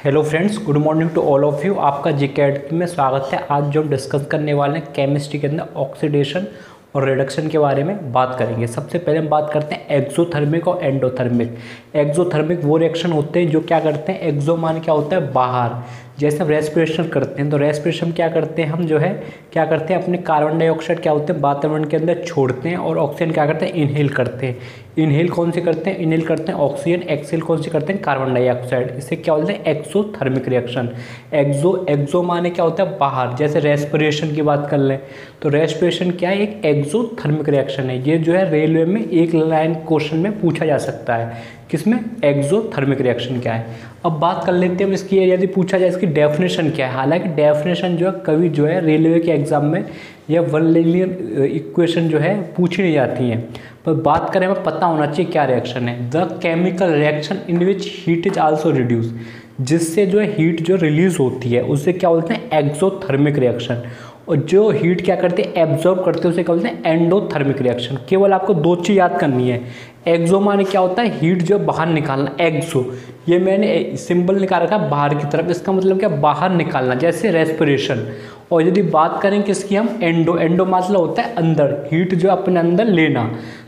Hello friends, good morning to all of you. आपका जीकेएड में स्वागत है। आज जो हम डिस्कस करने वाले हैं केमिस्ट्री के अंदर ऑक्सीडेशन और रिडक्शन के बारे में बात करेंगे। सबसे पहले हम बात करते हैं एक्सोथर्मिक और एंडोथर्मिक। एक्सोथर्मिक वो रिएक्शन होते हैं जो क्या करते हैं, एक्सो मान क्या होता है बाहर, जैसे हम रेस्पिरेशन करते हैं तो रेस्पिरेशन क्या करते हैं हम जो है क्या करते हैं अपने कार्बन डाइऑक्साइड क्या होते हैं वातावरण के अंदर छोड़ते हैं और ऑक्सीजन क्या करते हैं इनहेल करते हैं। इनहेल कौन से करते हैं, इनहेल करते हैं ऑक्सीजन, एक्सेल कौन से करते हैं कार्बन डाइऑक्साइड। इसे क्या बोलते हैं एक्सोथर्मिक रिएक्शन। एक्सो माने क्या होता है बाहर, जैसे रेस्पिरेशन की बात कर लें तो रेस्पिरेशन क्या है, एक एक्सोथर्मिक रिएक्शन है। ये जो है रेलवे में एक लाइन क्वेश्चन में पूछा जा सकता है, किसमें एक्सोथर्मिक रिएक्शन क्या है। अब बात कर लेते हैं इसकी, यदि पूछा जाए इसकी डेफिनेशन क्या है। हालांकि डेफिनेशन जो है कभी जो है रेलवे के एग्जाम में या वन लीनियर इक्वेशन जो है पूछी नहीं जाती हैं, पर बात करें हमें पता होना चाहिए क्या रिएक्शन है। The chemical reaction in which heat is also reduce, जिससे जो है हीट जो रिलीज होती है उसे क्या बोलते हैं एक्सोथर्मिक रिएक्शन। और जो हीट क्या करते हैं एब्जॉर्ब करते हैं उसे क्या बोलते हैं एंडोथर्मिक रिएक्शन। केवल आपको दो चीज़ याद करनी है। एक्सो माने क्या होता है हीट जो बाहर निकालना, एक्सो ये मैंने सिंबल निकाल रखा है बाहर की तरफ, इसका मतलब क्या बाहर निकालना, जैसे रेस्पिरेशन। और यदि बात करें किसकी हम, एंडो, एंडो मतलब होता है अंदर, हीट जो अपने अंदर लेना।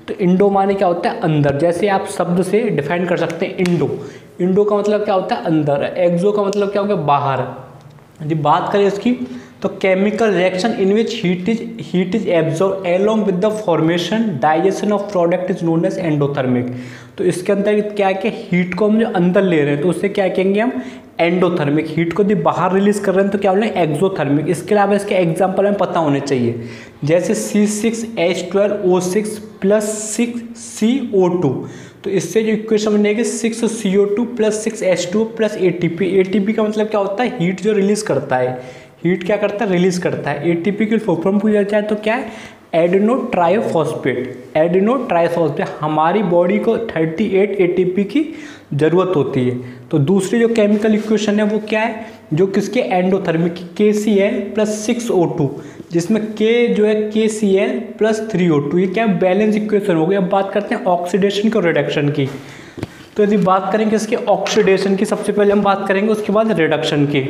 तो इंडो माने क्या होता है अंदर, जैसे आप शब्द से डिफाइन कर सकते हैं इंडो। इंडो का मतलब क्या होता है अंदर, एक्सो का मतलब क्या होगा बाहर। यदि बात करें इसकी तो chemical reaction in which heat is absorb along with the formation digestion of product is known as endothermic. तो इसके अंदर क्या है कि हीट को हम जो अंदर ले रहे हैं तो उससे क्या कहेंगे हम एंडोथर्मिक। हीट को यदि बाहर रिलीज कर रहे हैं तो क्या बोलेंगे एक्सोथर्मिक। इसके अलावा इसके एग्जाम्पल हमें पता होने चाहिए, जैसे C6H12O6 प्लस 6CO2। तो इससे जो इक्वेशन बनेगी 6CO2 plus 6H2 plus ATP। ATP का मतलब क्या होता है हीट जो रिलीज करता है, हीट क्या करता है रिलीज करता है। ATP की फुल फॉर्म पूछा जाए तो क्या है एडिनो ट्राइफॉस्फेट। एडिनो ट्राइफॉस्फेट हमारी बॉडी को 38 ATP की ज़रूरत होती है। तो दूसरी जो केमिकल इक्वेशन है वो क्या है, जो किसके एंडोथर्मिक की KCl प्लस 6O2, जिसमें K जो है KCl प्लस 3O2, ये क्या बैलेंस इक्वेशन हो गई। अब बात करते हैं ऑक्सीडेशन की और रिडक्शन की। तो यदि बात करेंगे इसके ऑक्सीडेशन की, सबसे पहले हम बात करेंगे, उसके बाद रिडक्शन की।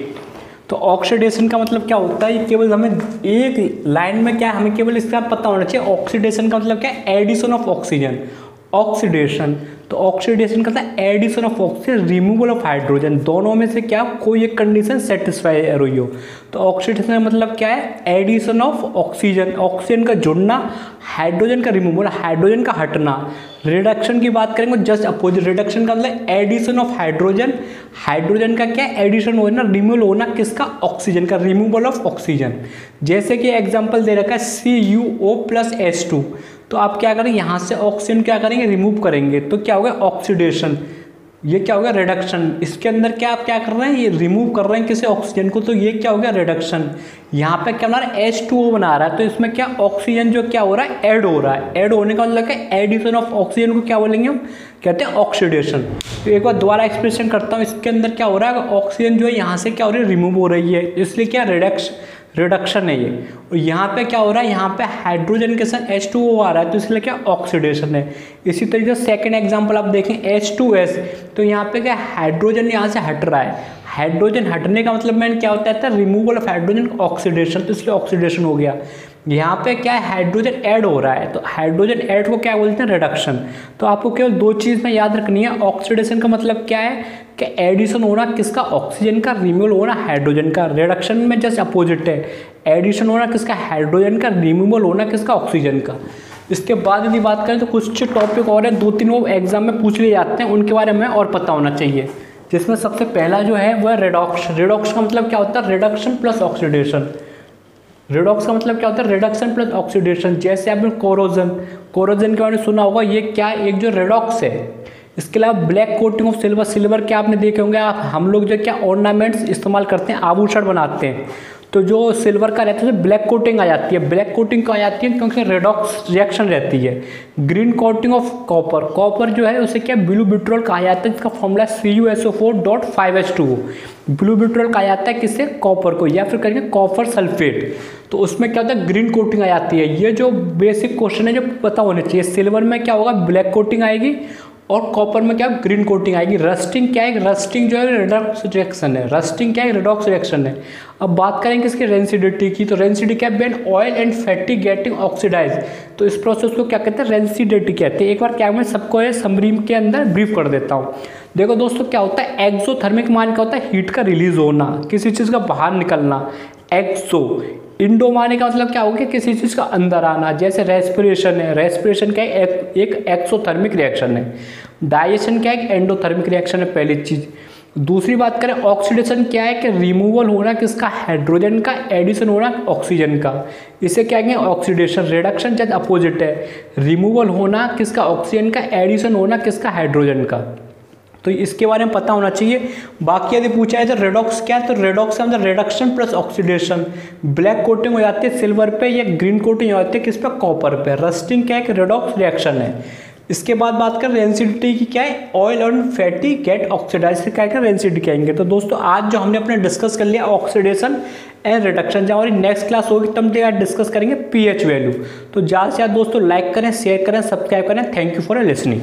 तो ऑक्सीडेशन का मतलब क्या होता है, केवल हमें एक लाइन में क्या है, हमें केवल इसका पता होना चाहिए। ऑक्सीडेशन का मतलब क्या है एडिशन ऑफ ऑक्सीजन। ऑक्सीडेशन तो ऑक्सीडेशन का मतलब addition of oxygen, removal of hydrogen, दोनों में से क्या कोई एक कंडीशन सेटिस्फाई हुई हो। तो ऑक्सीडेशन का मतलब क्या है एडिशन ऑफ ऑक्सीजन, ऑक्सीजन का जुड़ना, हाइड्रोजन का रिमूवल, हाइड्रोजन का हटना। रिडक्शन की बात करेंगे जस्ट अपोजिट, रिडक्शन का मतलब एडिशन ऑफ हाइड्रोजन, हाइड्रोजन का क्या एडिशन होना, रिमूवल होना किसका ऑक्सीजन का, रिमूवल ऑफ ऑक्सीजन। जैसे कि एग्जांपल दे रखा है CuO प्लस H2, तो आप क्या करेंगे यहाँ से ऑक्सीजन क्या करेंगे रिमूव करेंगे तो क्या होगा ऑक्सीडेशन, ये क्या होगा रिडक्शन। इसके अंदर क्या आप क्या कर रहे हैं, ये रिमूव कर रहे हैं किसी ऑक्सीजन को, तो ये क्या होगा रिडक्शन। यहाँ पे क्या बना रहा है H2O बना रहा है, तो इसमें क्या ऑक्सीजन जो क्या हो रहा है ऐड हो रहा है। ऐड होने का मतलब क्या एडिशन ऑफ ऑक्सीजन को क्या बोलेंगे हम, कहते हैं ऑक्सीडेशन। तो एक बार दोबारा एक्सप्रेशन करता हूँ, इसके अंदर क्या हो रहा है ऑक्सीजन जो है यहाँ से क्या हो रही है रिमूव हो रही है, इसलिए क्या रिडक्शन है ये। और यहाँ पे क्या हो रहा है, यहाँ पे हाइड्रोजन के साथ H2O आ रहा है, तो इसलिए क्या ऑक्सीडेशन है। इसी तरीके से सेकंड एग्जांपल आप देखें H2S, तो यहाँ पे क्या हाइड्रोजन यहाँ से हट रहा है। हाइड्रोजन हटने का मतलब मैंने क्या होता है रिमूवल ऑफ हाइड्रोजन, ऑक्सीडेशन, तो इसलिए ऑक्सीडेशन हो गया। यहाँ पे क्या है हाइड्रोजन ऐड हो रहा है, तो हाइड्रोजन ऐड को क्या बोलते हैं रिडक्शन। तो आपको केवल दो चीज़ में याद रखनी है, ऑक्सीडेशन का मतलब क्या है कि एडिशन होना किसका ऑक्सीजन का, रिमूवल होना हाइड्रोजन का। रिडक्शन में जस्ट अपोजिट है, एडिशन होना किसका हाइड्रोजन का, रिमूवल होना किसका ऑक्सीजन का। इसके बाद यदि बात करें तो कुछ टॉपिक और है, 2-3 वो एग्जाम में पूछ लिए जाते हैं, उनके बारे में और पता होना चाहिए। जिसमें सबसे पहला जो है वो है रिडॉक्स। रिडॉक्स का मतलब क्या होता है रिडक्शन प्लस ऑक्सीडेशन। रिडॉक्स का मतलब क्या होता है रिडक्शन प्लस ऑक्सीडेशन। जैसे आपने कोरोजन, कोरोजन के बारे में सुना होगा, ये क्या एक जो रिडॉक्स है। इसके अलावा black coating of silver, silver क्या आपने देखे होंगे आप, हम लोग जो क्या ऑर्नामेंट्स इस्तेमाल करते हैं, आभूषण बनाते हैं, तो जो सिल्वर का रहता है तो ब्लैक कोटिंग आ जाती है। ब्लैक कोटिंग क्यों आ जाती है, क्योंकि रेडॉक्स रिएक्शन रहती है। Green coating of copper, copper जो है उसे क्या ब्लू बिट्रोल कहा जाता है, जिसका फॉर्मूला CuSO4.5H2O। ब्लू बिट्रोल कहा जाता है किससे, कॉपर को, या फिर कहेंगे कॉपर सल्फेट। तो उसमें क्या होता है ग्रीन कोटिंग आ जाती है। ये जो बेसिक क्वेश्चन है जो पता होने चाहिए। सिल्वर में क्या होगा ब्लैक कोटिंग आएगी और कॉपर में क्या ग्रीन कोटिंग आएगी। रस्टिंग क्या है, रस्टिंग जो है रिडॉक्स रिएक्शन है, रस्टिंग क्या है रिडॉक्स रिएक्शन है। अब बात करेंगे इसकी रेंसिडिटी की, तो रेंसिडिटी क्या है, when oil and fatty getting oxidise, तो इस प्रोसेस को क्या कहते हैं, रेंसिडिटी कहते हैं। एक बार क्या मैं सबको ये समरी के अंदर ब्रीफ कर देता हूँ। देखो दोस्तों क्या होता है, एक्सोथर्मिक मान क्या होता है, हीट का रिलीज होना, किसी चीज़ का बाहर निकलना। एक्सो, इंडो माने का मतलब क्या होगा, किसी चीज़ का अंदर आना, जैसे रेस्पिरेशन है, रेस्पिरेशन क्या है, एक एक्सोथर्मिक रिएक्शन है। डाइजेशन क्या है, एक एंडोथर्मिक रिएक्शन है, पहली चीज़। दूसरी बात करें ऑक्सीडेशन क्या है, कि रिमूवल होना किसका, हाइड्रोजन का, एडिशन होना ऑक्सीजन का, इसे क्या कहेंगे ऑक्सीडेशन। रिडक्शन जब अपोजिट है, रिमूवल होना किसका, ऑक्सीजन का, एडिशन होना किसका, हाइड्रोजन का। तो इसके बारे में पता होना चाहिए। बाकी यदि पूछा है तो रेडॉक्स क्या है, तो रेडॉक्स का मतलब reduction plus oxidation. Black coating हो जाती है सिल्वर पे, या ग्रीन कोटिंग हो जाती है किस पे, कॉपर पे। रस्टिंग क्या है, कि रेडॉक्स रिएक्शन है। इसके बाद बात करें रेंसिडिटी की, क्या है, ऑयल और फैटी गेट ऑक्सीडाइज, से क्या रेंसिडिटी कहेंगे। तो दोस्तों आज जो हमने अपने डिस्कस कर लिया ऑक्सीडेशन एंड रिडक्शन, जब हमारी नेक्स्ट क्लास होगी तब हम डिस्कस करेंगे पीएच वैल्यू। तो ज़्यादा से ज़्यादा दोस्तों लाइक करें, शेयर करें, सब्सक्राइब करें। Thank you for listening.